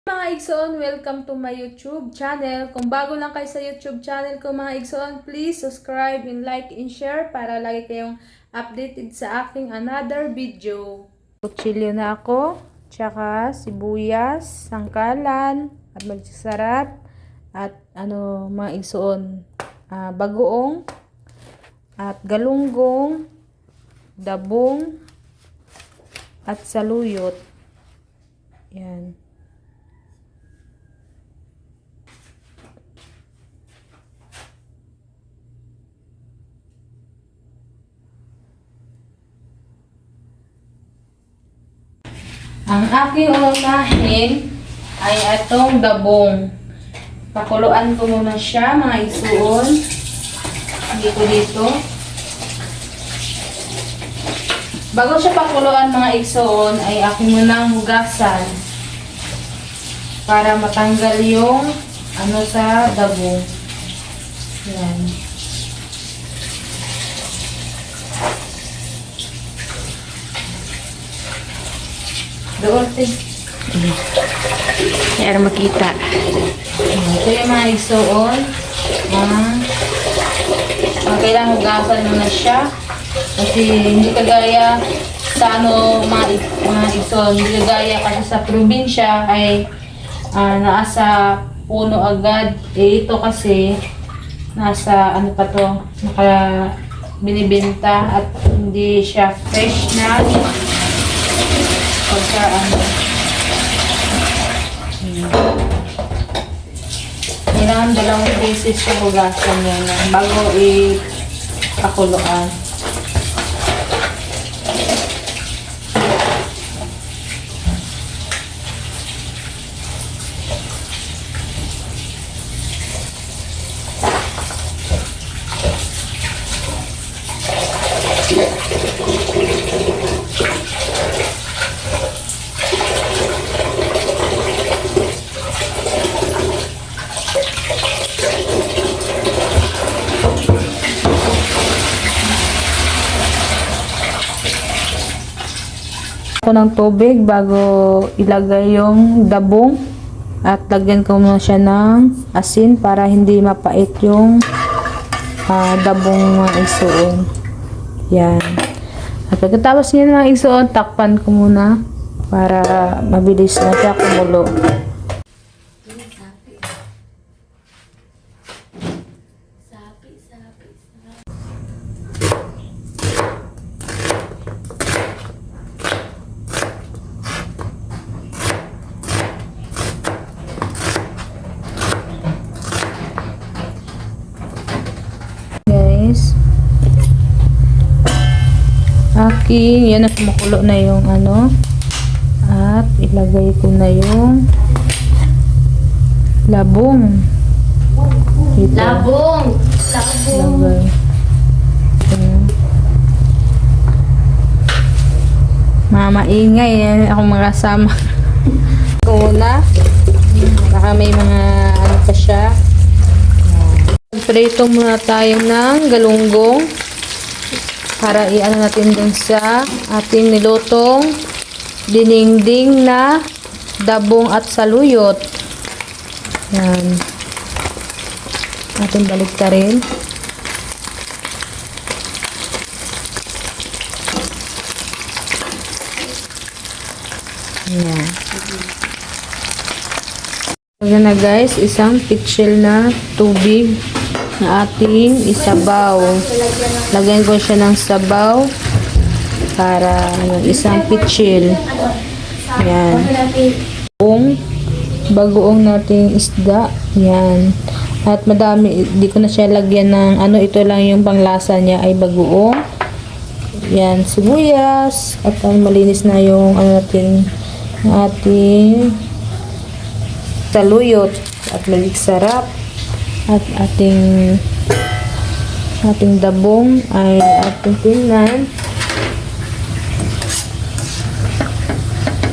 Mga Igsoon, welcome to my YouTube channel. Kung bago lang kayo sa YouTube channel ko mga Igsoon, please subscribe and like and share para lagi kayong updated sa aking another video. Kutsilyo na ako, tsaka sibuyas, sangkalan, at magsasarap, at mga Igsoon, bagoong, at galunggong, dabong, at saluyot. Yan. Ang aking unahin ay itong dabong. Pakuluan ko muna siya mga Igsoon. Dito. Bago siya pakuluan mga Igsoon ay aking munang hugasan para matanggal yung sa dabong. Yan. Doon, para makita. ito yung mga Igsoon. Kailangan hugasan mo na siya. Kasi hindi kagaya sa mga Igsoon. Hindi kagaya kasi sa probinsya ay nasa puno agad. Ito kasi nasa binibenta at hindi siya fresh na. Kailangan 2 beses yung hugasan yun bago ipakuluan. Ako ng tubig bago ilagay yung dabong at lagyan ko muna siya ng asin para hindi mapait yung dabong mga Igsoon. Yan. At pagkatapos niya mga Igsoon, takpan ko muna para mabilis na siya kumulo. Yan na, kumukulo na yung at ilagay ko na yung labong dito. Labong ilagay. Maingay yan akong mga kasama ko na baka may mga pa siya. Prito muna tayo ng galunggong para natin dun sa ating nilutong dinengdeng na dabong at saluyot. Yan. Ating baliktarin. Yan. Ayan na guys, isang pitchel na tubig na ating isabaw. Lagyan ko siya ng sabaw para isang pitchil. Yan. Bagoong nating isda. Yan. At madami, di ko na siya lagyan ng ito lang yung panglasa niya ay bagoong. Yan, sibuyas. At malinis na yung ating saluyot at sarap. At ating dabong ay ating tingnan.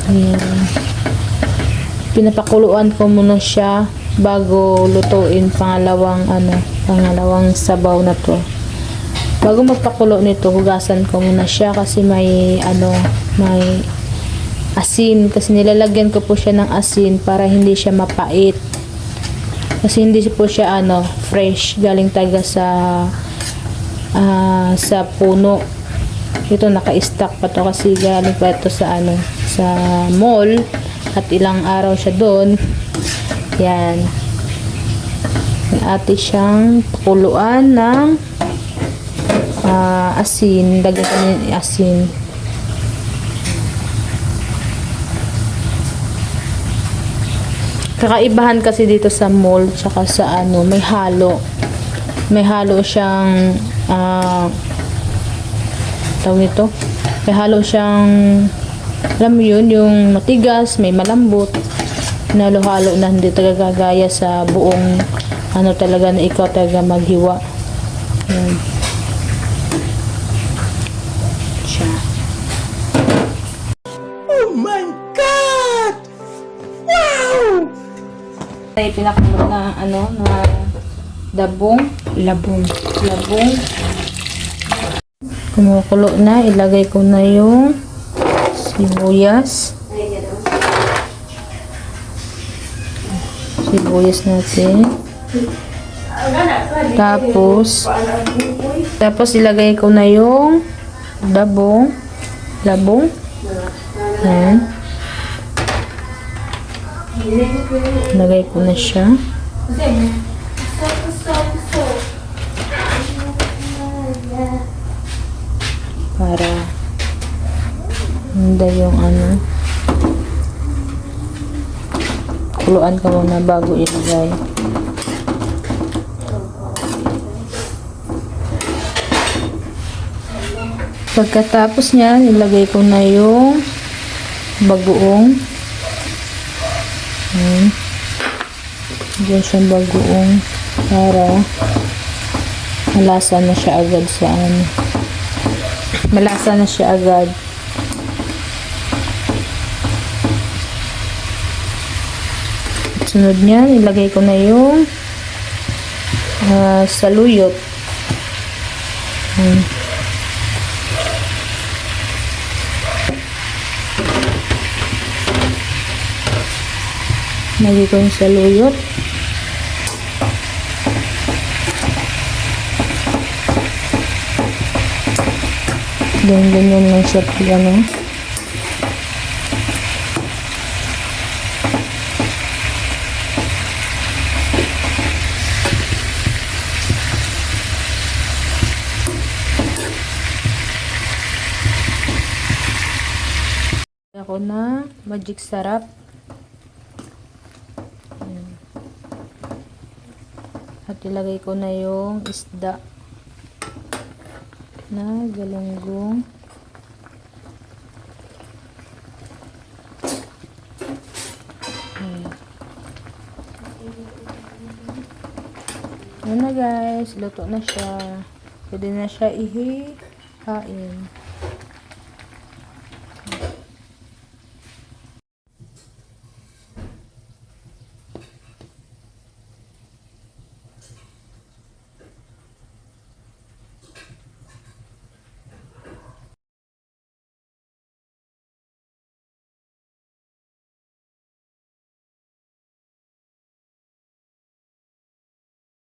Ayan. Pinapakuluan ko muna siya bago lutuin pangalawang sabaw na to. Bago magpakulo nito, hugasan ko muna siya kasi may asin. Kasi nilalagyan ko po siya ng asin para hindi siya mapait. Kasi hindi po siya fresh. Galing taga sa puno. Ito naka-stack pa to kasi galing pa ito sa sa mall. At ilang araw siya doon. Yan. May ate siyang pakuluan ng asin. Lagyan ko ng asin. Kakaibahan kasi dito sa mall tsaka sa may halo. May halo siyang tawag nito. May halo siyang alam mo yun, yung matigas, may malambot. Halo-halo na hindi talaga gaya sa buong talaga na ikaw talaga maghiwa. Yan. Siya. Oh my God! Wow! Ay pinakamot na na labong. Kumukulo na, ilagay ko na yung sibuyas. Sibuyas natin. Tapos ilagay ko na yung labong. Ayan. Ilagay ko na siya. Para hindi yung kuluan ka muna bago ilagay. Pagkatapos niyan, ilagay ko na yung bagoong. Diyan siyang bagoong para malasa na siya agad sa malasa na siya agad. At sunod niyan, ilagay ko na yung saluyot. Lagay ko yung saluyot. Ganyan lang siya ako na magic sarap. At ilagay ko na yung isda na galunggong. Yan na guys, luto na siya. Pwede na siya ihihain.